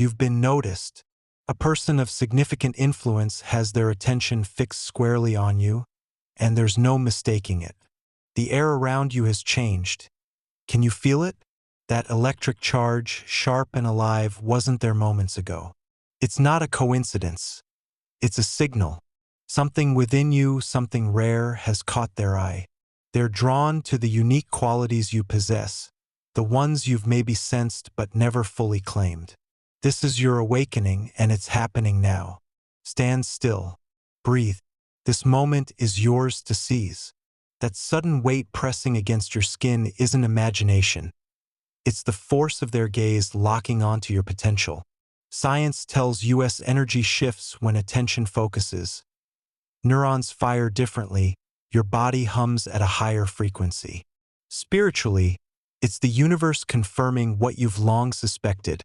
You've been noticed. A person of significant influence has their attention fixed squarely on you, and there's no mistaking it. The air around you has changed. Can you feel it? That electric charge, sharp and alive, wasn't there moments ago. It's not a coincidence. It's a signal. Something within you, something rare, has caught their eye. They're drawn to the unique qualities you possess, the ones you've maybe sensed but never fully claimed. This is your awakening, and it's happening now. Stand still. Breathe. This moment is yours to seize. That sudden weight pressing against your skin isn't imagination. It's the force of their gaze locking onto your potential. Science tells us energy shifts when attention focuses. Neurons fire differently, your body hums at a higher frequency. Spiritually, it's the universe confirming what you've long suspected.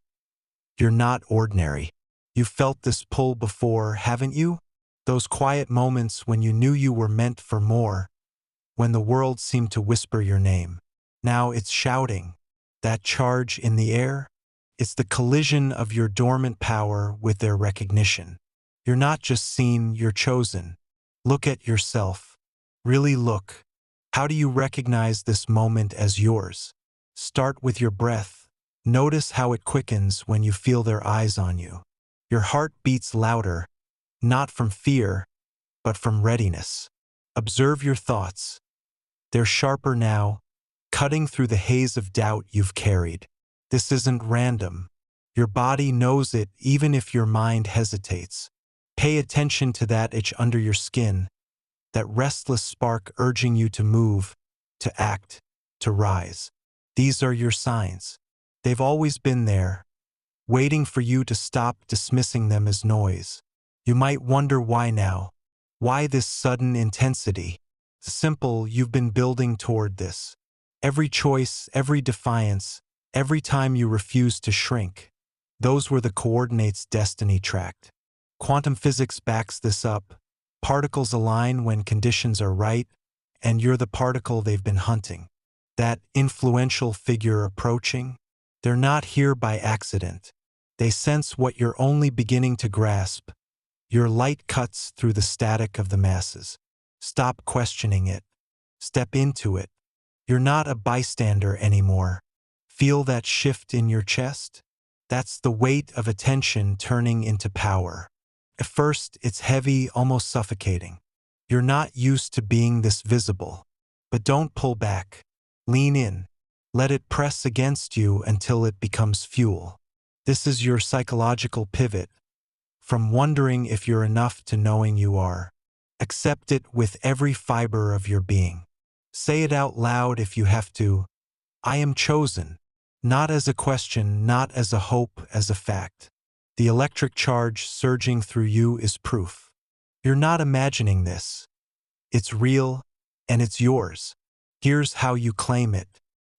You're not ordinary. You've felt this pull before, haven't you? Those quiet moments when you knew you were meant for more, when the world seemed to whisper your name. Now it's shouting. That charge in the air? It's the collision of your dormant power with their recognition. You're not just seen, you're chosen. Look at yourself. Really look. How do you recognize this moment as yours? Start with your breath. Notice how it quickens when you feel their eyes on you. Your heart beats louder, not from fear, but from readiness. Observe your thoughts. They're sharper now, cutting through the haze of doubt you've carried. This isn't random. Your body knows it even if your mind hesitates. Pay attention to that itch under your skin, that restless spark urging you to move, to act, to rise. These are your signs. They've always been there, waiting for you to stop dismissing them as noise. You might wonder why now. Why this sudden intensity? Simple, you've been building toward this. Every choice, every defiance, every time you refused to shrink. Those were the coordinates destiny tracked. Quantum physics backs this up. Particles align when conditions are right, and you're the particle they've been hunting. That influential figure approaching, they're not here by accident. They sense what you're only beginning to grasp. Your light cuts through the static of the masses. Stop questioning it. Step into it. You're not a bystander anymore. Feel that shift in your chest? That's the weight of attention turning into power. At first, it's heavy, almost suffocating. You're not used to being this visible. But don't pull back. Lean in. Let it press against you until it becomes fuel. This is your psychological pivot, from wondering if you're enough to knowing you are. Accept it with every fiber of your being. Say it out loud if you have to. I am chosen. Not as a question, not as a hope, as a fact. The electric charge surging through you is proof. You're not imagining this. It's real, and it's yours. Here's how you claim it.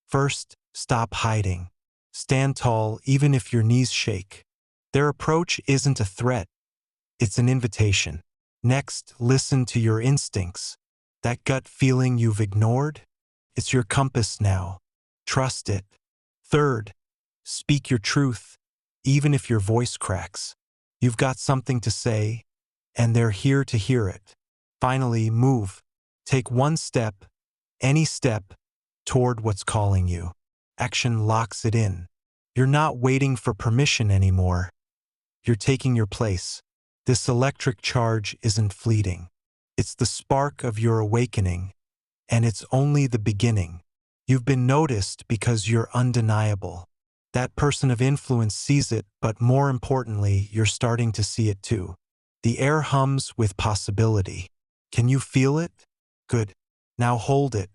First, stop hiding. Stand tall even if your knees shake. Their approach isn't a threat. It's an invitation. Next, listen to your instincts. That gut feeling you've ignored? It's your compass now. Trust it. Third, speak your truth, even if your voice cracks. You've got something to say, and they're here to hear it. Finally, move. Take one step, any step, toward what's calling you. Action locks it in. You're not waiting for permission anymore. You're taking your place. This electric charge isn't fleeting. It's the spark of your awakening, and it's only the beginning. You've been noticed because you're undeniable. That person of influence sees it, but more importantly, you're starting to see it too. The air hums with possibility. Can you feel it? Good. Now hold it.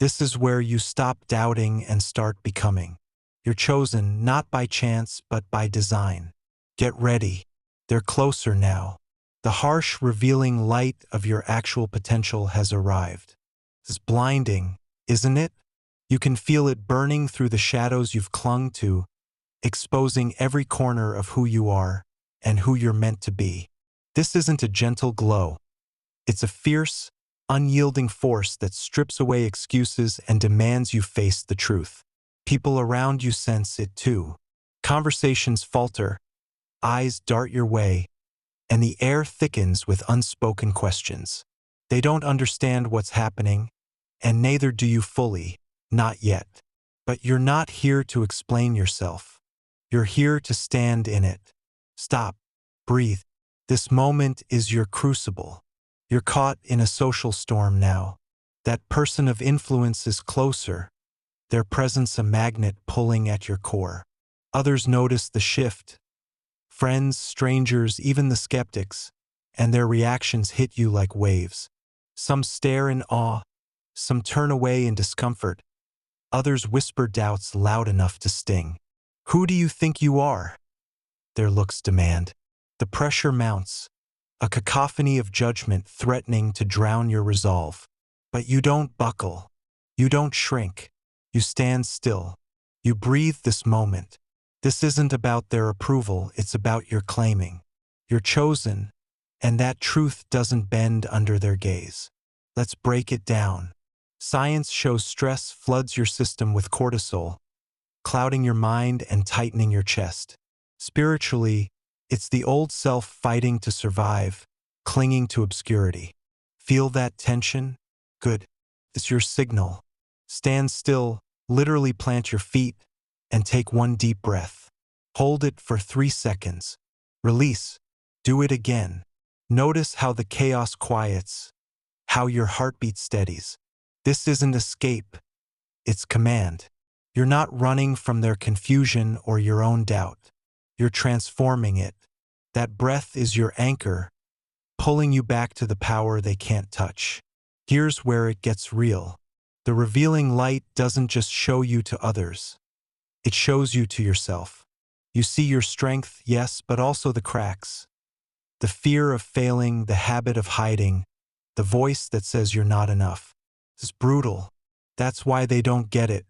This is where you stop doubting and start becoming. You're chosen not by chance, but by design. Get ready. They're closer now. The harsh, revealing light of your actual potential has arrived. It's blinding, isn't it? You can feel it burning through the shadows you've clung to, exposing every corner of who you are and who you're meant to be. This isn't a gentle glow. It's a fierce, unyielding force that strips away excuses and demands you face the truth. People around you sense it too. Conversations falter, Eyes dart your way, and the air thickens with unspoken questions. They don't understand what's happening, and neither do you fully, not yet. But you're not here to explain yourself. You're here to stand in it. Stop. Breathe. This moment is your crucible. You're caught in a social storm now. That person of influence is closer, their presence a magnet pulling at your core. Others notice the shift. Friends, strangers, even the skeptics, and their reactions hit you like waves. Some stare in awe, some turn away in discomfort, others whisper doubts loud enough to sting. Who do you think you are? Their looks demand. The pressure mounts, a cacophony of judgment threatening to drown your resolve. But you don't buckle. You don't shrink. You stand still. You breathe this moment. This isn't about their approval, it's about your claiming. You're chosen, and that truth doesn't bend under their gaze. Let's break it down. Science shows stress floods your system with cortisol, clouding your mind and tightening your chest. Spiritually, it's the old self fighting to survive, clinging to obscurity. Feel that tension? Good. It's your signal. Stand still, literally plant your feet, and take one deep breath. Hold it for 3 seconds. Release. Do it again. Notice how the chaos quiets, how your heartbeat steadies. This isn't escape, it's command. You're not running from their confusion or your own doubt. You're transforming it. That breath is your anchor, pulling you back to the power they can't touch. Here's where it gets real. The revealing light doesn't just show you to others. It shows you to yourself. You see your strength, yes, but also the cracks. The fear of failing, the habit of hiding, the voice that says you're not enough. It's brutal. That's why they don't get it.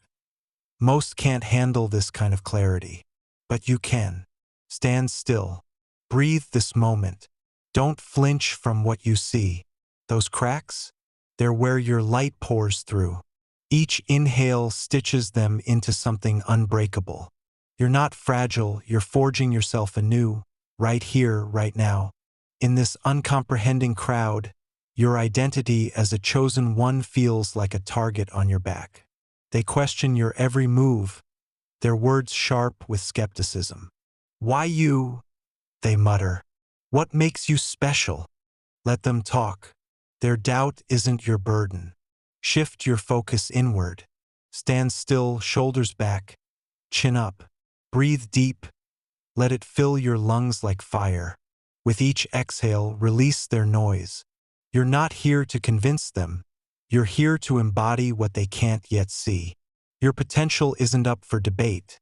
Most can't handle this kind of clarity. But you can. Stand still. Breathe this moment. Don't flinch from what you see. Those cracks? They're where your light pours through. Each inhale stitches them into something unbreakable. You're not fragile, you're forging yourself anew, right here, right now. In this uncomprehending crowd, your identity as a chosen one feels like a target on your back. They question your every move, their words sharp with skepticism. Why you? They mutter. What makes you special? Let them talk. Their doubt isn't your burden. Shift your focus inward. Stand still, shoulders back, chin up. Breathe deep. Let it fill your lungs like fire. With each exhale, release their noise. You're not here to convince them. You're here to embody what they can't yet see. Your potential isn't up for debate.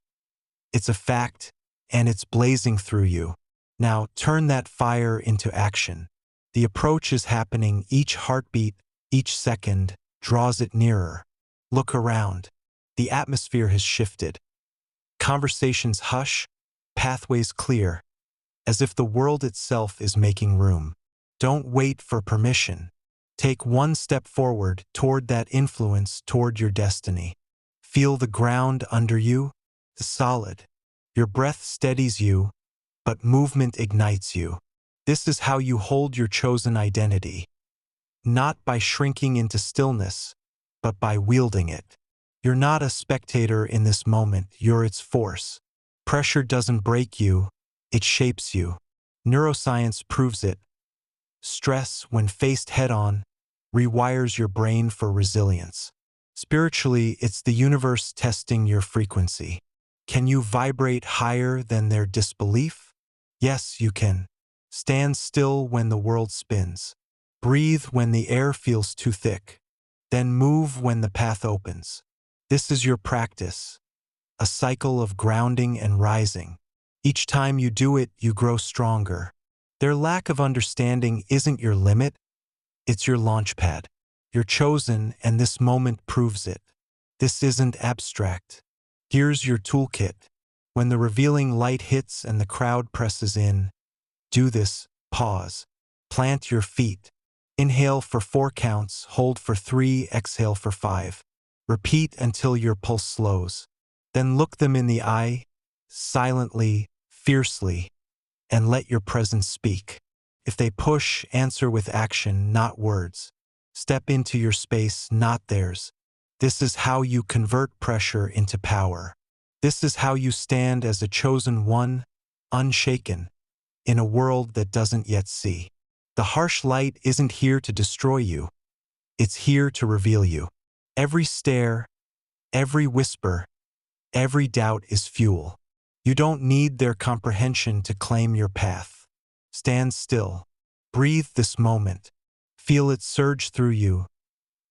It's a fact, and it's blazing through you. Now, turn that fire into action. The approach is happening. Each heartbeat, each second, draws it nearer. Look around. The atmosphere has shifted. Conversations hush, pathways clear, as if the world itself is making room. Don't wait for permission. Take one step forward toward that influence, toward your destiny. Feel the ground under you, the solid. Your breath steadies you, but movement ignites you. This is how you hold your chosen identity. Not by shrinking into stillness, but by wielding it. You're not a spectator in this moment, you're its force. Pressure doesn't break you, it shapes you. Neuroscience proves it. Stress, when faced head-on, rewires your brain for resilience. Spiritually, it's the universe testing your frequency. Can you vibrate higher than their disbelief? Yes, you can. Stand still when the world spins. Breathe when the air feels too thick. Then move when the path opens. This is your practice, a cycle of grounding and rising. Each time you do it, you grow stronger. Their lack of understanding isn't your limit, it's your launchpad. You're chosen, and this moment proves it. This isn't abstract. Here's your toolkit. When the revealing light hits and the crowd presses in, do this, pause. Plant your feet. Inhale for 4 counts, hold for 3, exhale for 5. Repeat until your pulse slows. Then look them in the eye, silently, fiercely. and let your presence speak. If they push, answer with action, not words. Step into your space, not theirs. This is how you convert pressure into power. This is how you stand as a chosen one, unshaken, in a world that doesn't yet see. The harsh light isn't here to destroy you. It's here to reveal you. Every stare, every whisper, every doubt is fuel. You don't need their comprehension to claim your path. Stand still. Breathe this moment. Feel it surge through you.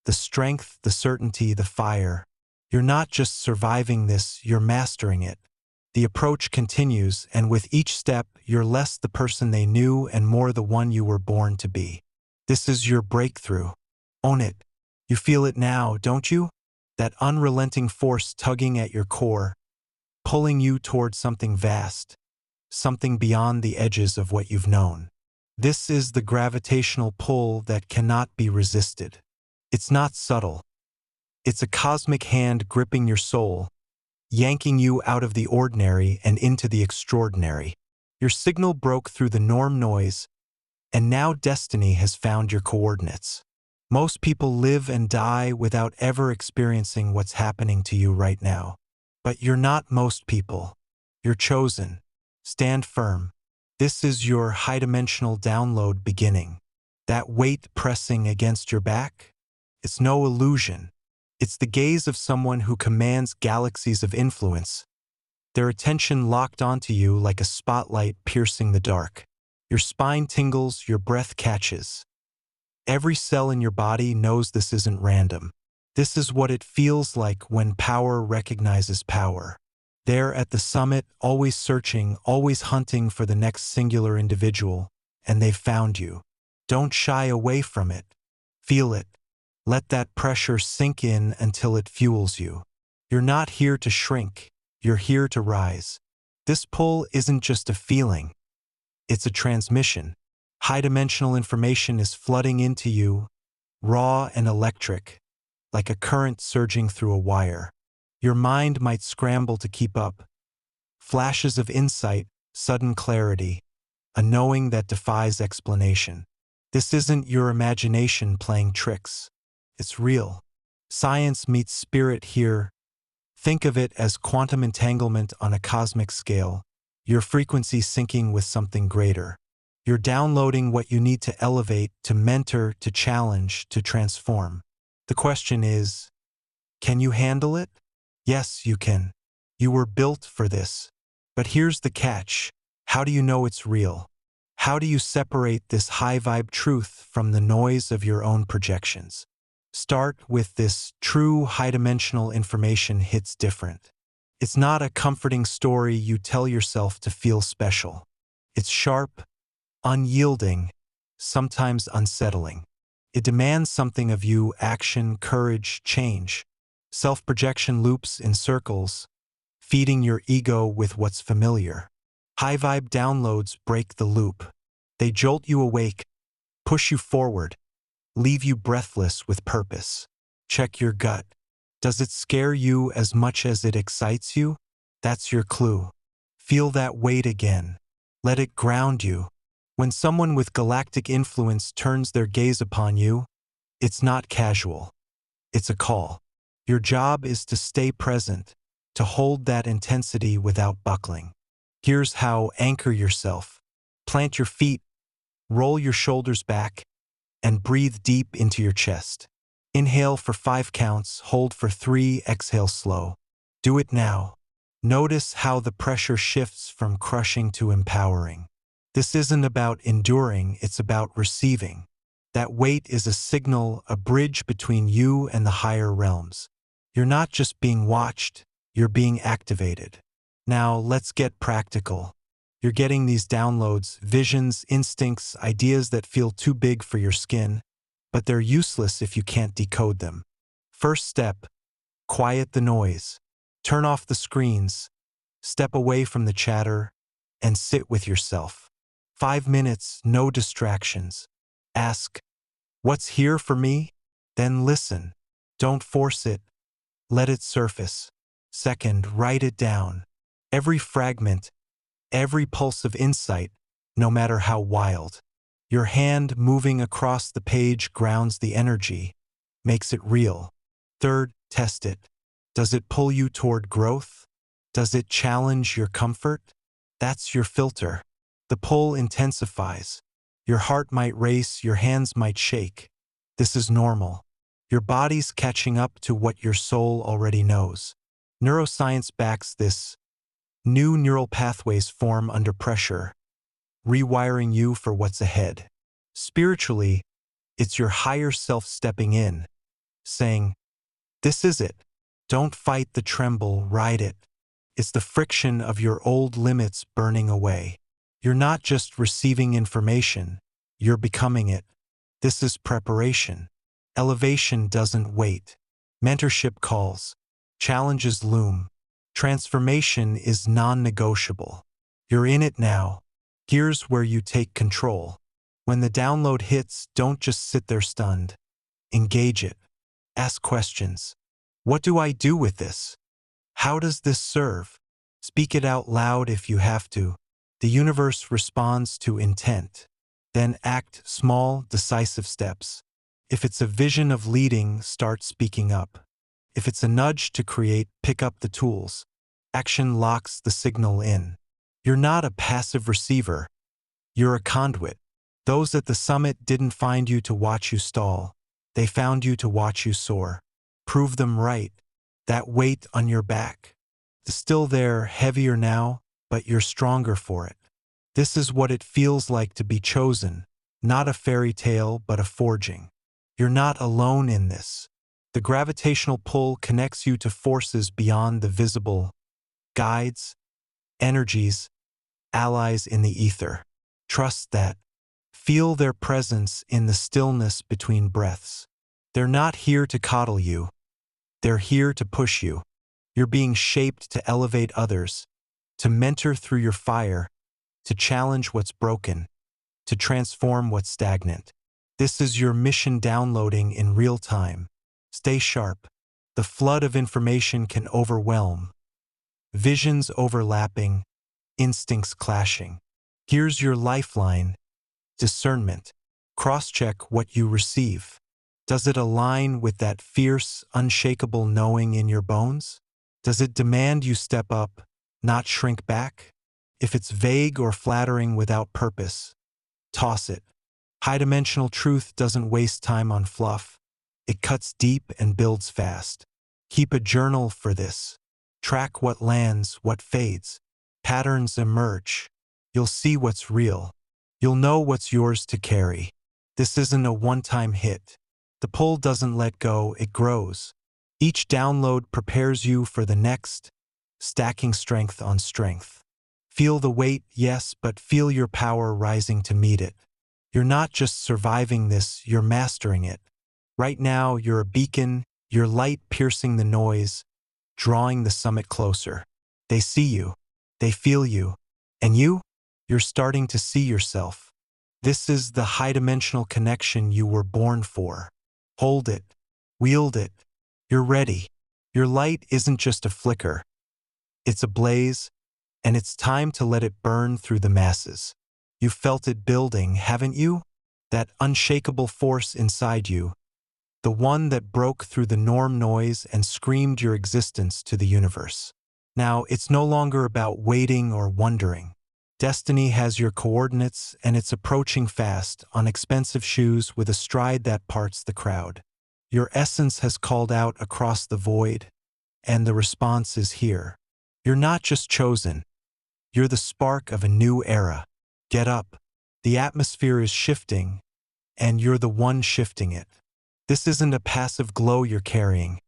The strength, the certainty, the fire. You're not just surviving this, you're mastering it. The approach continues, and with each step, you're less the person they knew and more the one you were born to be. This is your breakthrough. Own it. You feel it now, don't you? That unrelenting force tugging at your core, pulling you toward something vast, something beyond the edges of what you've known. This is the gravitational pull that cannot be resisted. It's not subtle. It's a cosmic hand gripping your soul, yanking you out of the ordinary and into the extraordinary. Your signal broke through the norm noise, and now destiny has found your coordinates. Most people live and die without ever experiencing what's happening to you right now. But you're not most people. You're chosen. Stand firm. This is your high-dimensional download beginning. That weight pressing against your back? It's no illusion. It's the gaze of someone who commands galaxies of influence, their attention locked onto you like a spotlight piercing the dark. Your spine tingles, your breath catches. Every cell in your body knows this isn't random. This is what it feels like when power recognizes power. There at the summit, always searching, always hunting for the next singular individual, and they've found you. Don't shy away from it. Feel it. Let that pressure sink in until it fuels you. You're not here to shrink. You're here to rise. This pull isn't just a feeling. It's a transmission. High-dimensional information is flooding into you, raw and electric, like a current surging through a wire. Your mind might scramble to keep up. Flashes of insight, sudden clarity, a knowing that defies explanation. This isn't your imagination playing tricks. It's real. Science meets spirit here. Think of it as quantum entanglement on a cosmic scale. Your frequency syncing with something greater. You're downloading what you need to elevate, to mentor, to challenge, to transform. The question is, can you handle it? Yes, you can. You were built for this. But here's the catch. How do you know it's real? How do you separate this high-vibe truth from the noise of your own projections? Start with this. True high-dimensional information hits different. It's not a comforting story you tell yourself to feel special. It's sharp, unyielding, sometimes unsettling. It demands something of you: action, courage, change. Self-projection loops in circles, feeding your ego with what's familiar. High-vibe downloads break the loop. They jolt you awake, push you forward, leave you breathless with purpose. Check your gut. Does it scare you as much as it excites you? That's your clue. Feel that weight again. Let it ground you. When someone with galactic influence turns their gaze upon you, it's not casual. It's a call. Your job is to stay present, to hold that intensity without buckling. Here's how: anchor yourself. Plant your feet, roll your shoulders back, and breathe deep into your chest. Inhale for 5 counts, hold for 3, exhale slow. Do it now. Notice how the pressure shifts from crushing to empowering. This isn't about enduring, it's about receiving. That weight is a signal, a bridge between you and the higher realms. You're not just being watched, you're being activated. Now let's get practical. You're getting these downloads, visions, instincts, ideas that feel too big for your skin, but they're useless if you can't decode them. First step: quiet the noise. Turn off the screens, step away from the chatter, and sit with yourself. 5 minutes, no distractions. Ask, what's here for me? Then listen. Don't force it. Let it surface. Second, write it down. Every fragment, every pulse of insight, no matter how wild. Your hand moving across the page grounds the energy, makes it real. Third, test it. Does it pull you toward growth? Does it challenge your comfort? That's your filter. The pull intensifies. Your heart might race, your hands might shake. This is normal. Your body's catching up to what your soul already knows. Neuroscience backs this. New neural pathways form under pressure, rewiring you for what's ahead. Spiritually, it's your higher self stepping in, saying, "This is it. Don't fight the tremble, ride it." It's the friction of your old limits burning away. You're not just receiving information, you're becoming it. This is preparation. Elevation doesn't wait. Mentorship calls. Challenges loom. Transformation is non-negotiable. You're in it now. Here's where you take control. When the download hits, don't just sit there stunned. Engage it. Ask questions. What do I do with this? How does this serve? Speak it out loud if you have to. The universe responds to intent. Then act small, decisive steps. If it's a vision of leading, start speaking up. If it's a nudge to create, pick up the tools. Action locks the signal in. You're not a passive receiver. You're a conduit. Those at the summit didn't find you to watch you stall. They found you to watch you soar. Prove them right. That weight on your back. It's still there, heavier now, but you're stronger for it. This is what it feels like to be chosen. Not a fairy tale, but a forging. You're not alone in this. The gravitational pull connects you to forces beyond the visible. Guides, energies, allies in the ether. Trust that. Feel their presence in the stillness between breaths. They're not here to coddle you. They're here to push you. You're being shaped to elevate others, to mentor through your fire, to challenge what's broken, to transform what's stagnant. This is your mission downloading in real time. Stay sharp. The flood of information can overwhelm. Visions overlapping, instincts clashing. Here's your lifeline. Discernment. Cross-check what you receive. Does it align with that fierce, unshakable knowing in your bones? Does it demand you step up, not shrink back? If it's vague or flattering without purpose, toss it. High-dimensional truth doesn't waste time on fluff. It cuts deep and builds fast. Keep a journal for this. Track what lands, what fades. Patterns emerge. You'll see what's real. You'll know what's yours to carry. This isn't a one-time hit. The pull doesn't let go, it grows. Each download prepares you for the next, stacking strength on strength. Feel the weight, yes, but feel your power rising to meet it. You're not just surviving this, you're mastering it. Right now, you're a beacon, your light piercing the noise, drawing the summit closer. They see you, they feel you, and you're starting to see yourself. This is the high-dimensional connection you were born for. Hold it, wield it. You're ready. Your light isn't just a flicker. It's a blaze, and it's time to let it burn through the masses. You've felt it building, haven't you? That unshakable force inside you. The one that broke through the norm noise and screamed your existence to the universe. Now, it's no longer about waiting or wondering. Destiny has your coordinates, and it's approaching fast, on expensive shoes with a stride that parts the crowd. Your essence has called out across the void, and the response is here. You're not just chosen. You're the spark of a new era. Get up. The atmosphere is shifting, and you're the one shifting it. This isn't a passive glow you're carrying.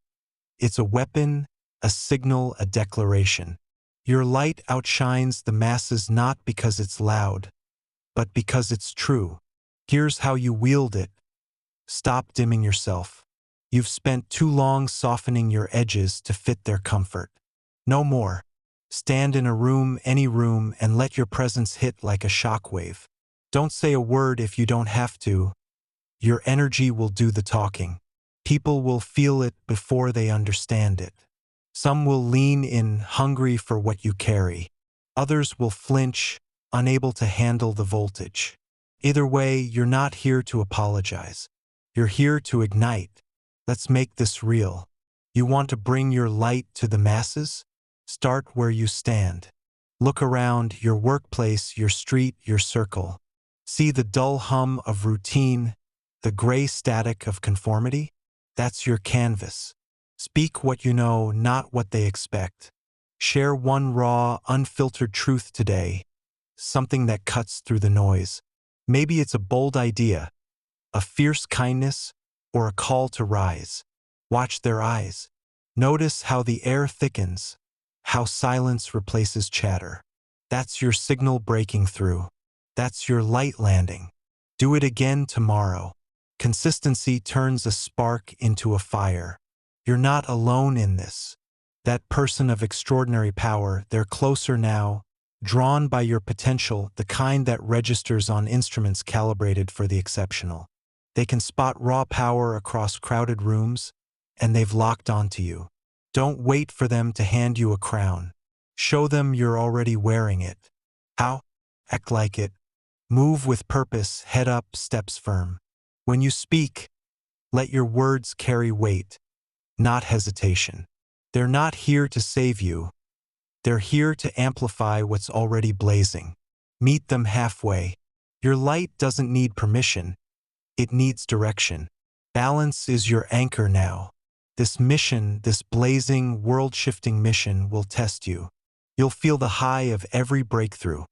It's a weapon, a signal, a declaration. Your light outshines the masses not because it's loud, but because it's true. Here's how you wield it. Stop dimming yourself. You've spent too long softening your edges to fit their comfort. No more. Stand in a room, any room, and let your presence hit like a shockwave. Don't say a word if you don't have to. Your energy will do the talking. People will feel it before they understand it. Some will lean in, hungry for what you carry. Others will flinch, unable to handle the voltage. Either way, you're not here to apologize. You're here to ignite. Let's make this real. You want to bring your light to the masses? Start where you stand. Look around your workplace, your street, your circle. See the dull hum of routine, the gray static of conformity? That's your canvas. Speak what you know, not what they expect. Share one raw, unfiltered truth today, something that cuts through the noise. Maybe it's a bold idea, a fierce kindness, or a call to rise. Watch their eyes. Notice how the air thickens, how silence replaces chatter. That's your signal breaking through. That's your light landing. Do it again tomorrow. Consistency turns a spark into a fire. You're not alone in this. That person of extraordinary power, they're closer now, drawn by your potential, the kind that registers on instruments calibrated for the exceptional. They can spot raw power across crowded rooms, and they've locked onto you. Don't wait for them to hand you a crown. Show them you're already wearing it. How? Act like it. Move with purpose, head up, steps firm. When you speak, let your words carry weight, not hesitation. They're not here to save you. They're here to amplify what's already blazing. Meet them halfway. Your light doesn't need permission. It needs direction. Balance is your anchor now. This mission, this blazing, world-shifting mission will test you. You'll feel the high of every breakthrough,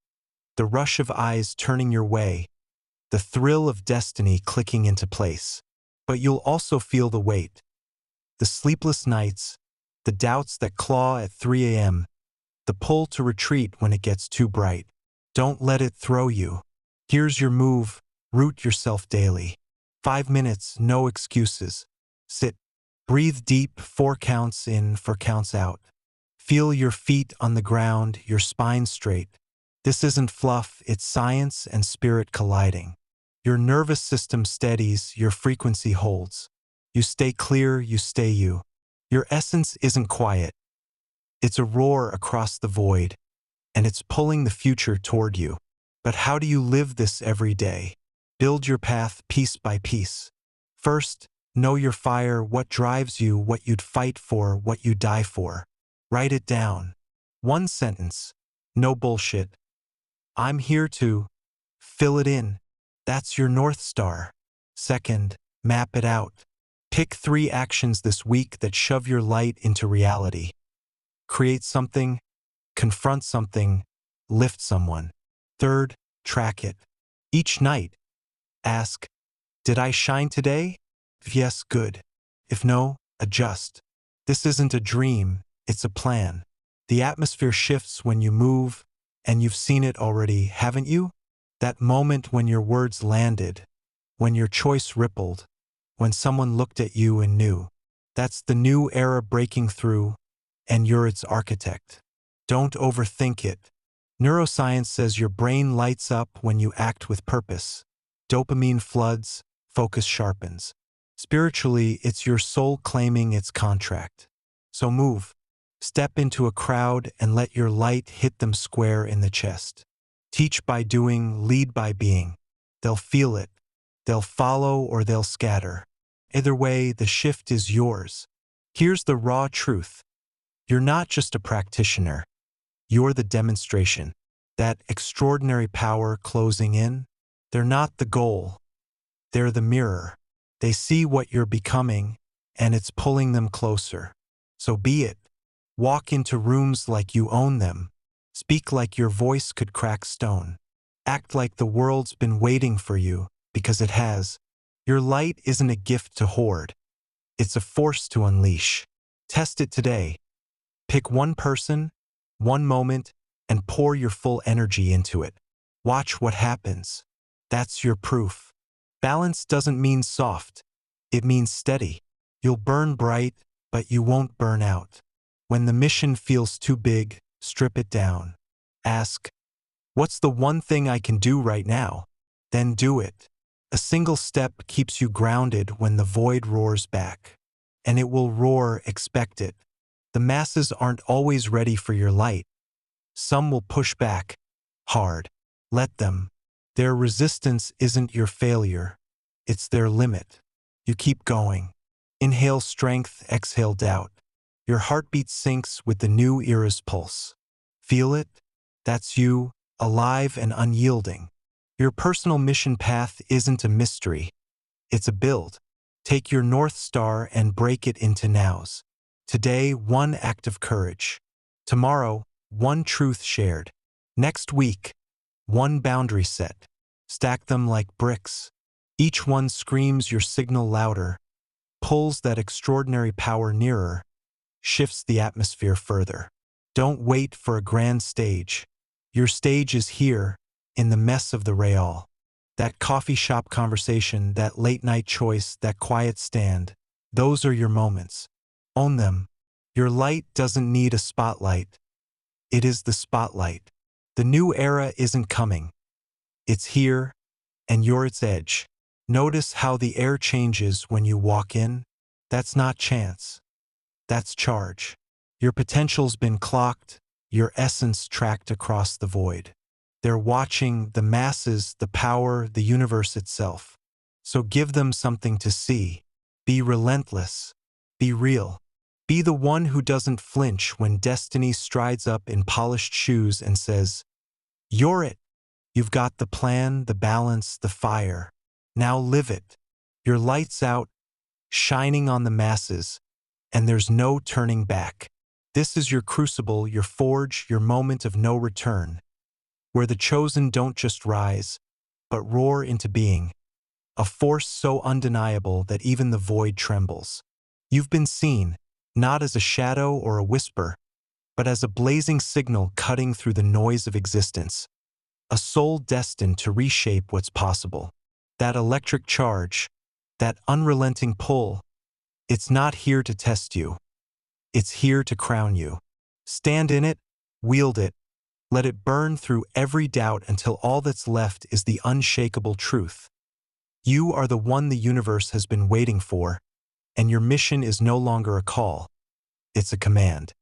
the rush of eyes turning your way, the thrill of destiny clicking into place. But you'll also feel the weight, the sleepless nights, the doubts that claw at 3 a.m., the pull to retreat when it gets too bright. Don't let it throw you. Here's your move. Root yourself daily. 5 minutes, no excuses. Sit. Breathe deep, 4 counts in, 4 counts out. Feel your feet on the ground, your spine straight. This isn't fluff, it's science and spirit colliding. Your nervous system steadies, your frequency holds. You stay clear, you stay you. Your essence isn't quiet. It's a roar across the void, and it's pulling the future toward you. But how do you live this every day? Build your path piece by piece. First, know your fire, what drives you, what you'd fight for, what you die for. Write it down. 1 sentence. No bullshit. I'm here to. Fill it in. That's your North Star. Second, map it out. Pick 3 actions this week that shove your light into reality. Create something, confront something, lift someone. Third, track it. Each night, ask, did I shine today? If yes, good. If no, adjust. This isn't a dream, it's a plan. The atmosphere shifts when you move, and you've seen it already, haven't you? That moment when your words landed, when your choice rippled, when someone looked at you and knew. That's the new era breaking through, and you're its architect. Don't overthink it. Neuroscience says your brain lights up when you act with purpose. Dopamine floods, focus sharpens. Spiritually, it's your soul claiming its contract. So move. Step into a crowd and let your light hit them square in the chest. Teach by doing, lead by being. They'll feel it. They'll follow or they'll scatter. Either way, the shift is yours. Here's the raw truth. You're not just a practitioner. You're the demonstration. That extraordinary power closing in, they're not the goal. They're the mirror. They see what you're becoming, and it's pulling them closer. So be it. Walk into rooms like you own them. Speak like your voice could crack stone. Act like the world's been waiting for you, because it has. Your light isn't a gift to hoard. It's a force to unleash. Test it today. Pick one person, one moment, and pour your full energy into it. Watch what happens. That's your proof. Balance doesn't mean soft. It means steady. You'll burn bright, but you won't burn out. When the mission feels too big, strip it down. Ask, what's the one thing I can do right now? Then do it. A single step keeps you grounded when the void roars back. And it will roar, expect it. The masses aren't always ready for your light. Some will push back, hard. Let them. Their resistance isn't your failure. It's their limit. You keep going. Inhale strength, exhale doubt. Your heartbeat syncs with the new era's pulse. Feel it? That's you, alive and unyielding. Your personal mission path isn't a mystery. It's a build. Take your North Star and break it into nows. Today, one act of courage. Tomorrow, one truth shared. Next week, one boundary set. Stack them like bricks. Each one screams your signal louder, pulls that extraordinary power nearer, shifts the atmosphere further. Don't wait for a grand stage. Your stage is here, in the mess of the Real. That coffee shop conversation, that late-night choice, that quiet stand, those are your moments. Own them. Your light doesn't need a spotlight. It is the spotlight. The new era isn't coming. It's here, and you're its edge. Notice how the air changes when you walk in. That's not chance. That's charge. Your potential's been clocked, your essence tracked across the void. They're watching the masses, the power, the universe itself. So give them something to see. Be relentless. Be real. Be the one who doesn't flinch when destiny strides up in polished shoes and says, "You're it. You've got the plan, the balance, the fire. Now live it. Your light's out, shining on the masses, and there's no turning back." This is your crucible, your forge, your moment of no return, where the chosen don't just rise, but roar into being, a force so undeniable that even the void trembles. You've been seen, not as a shadow or a whisper, but as a blazing signal cutting through the noise of existence, a soul destined to reshape what's possible. That electric charge, that unrelenting pull, it's not here to test you. It's here to crown you. Stand in it, wield it, let it burn through every doubt until all that's left is the unshakable truth. You are the one the universe has been waiting for, and your mission is no longer a call. It's a command.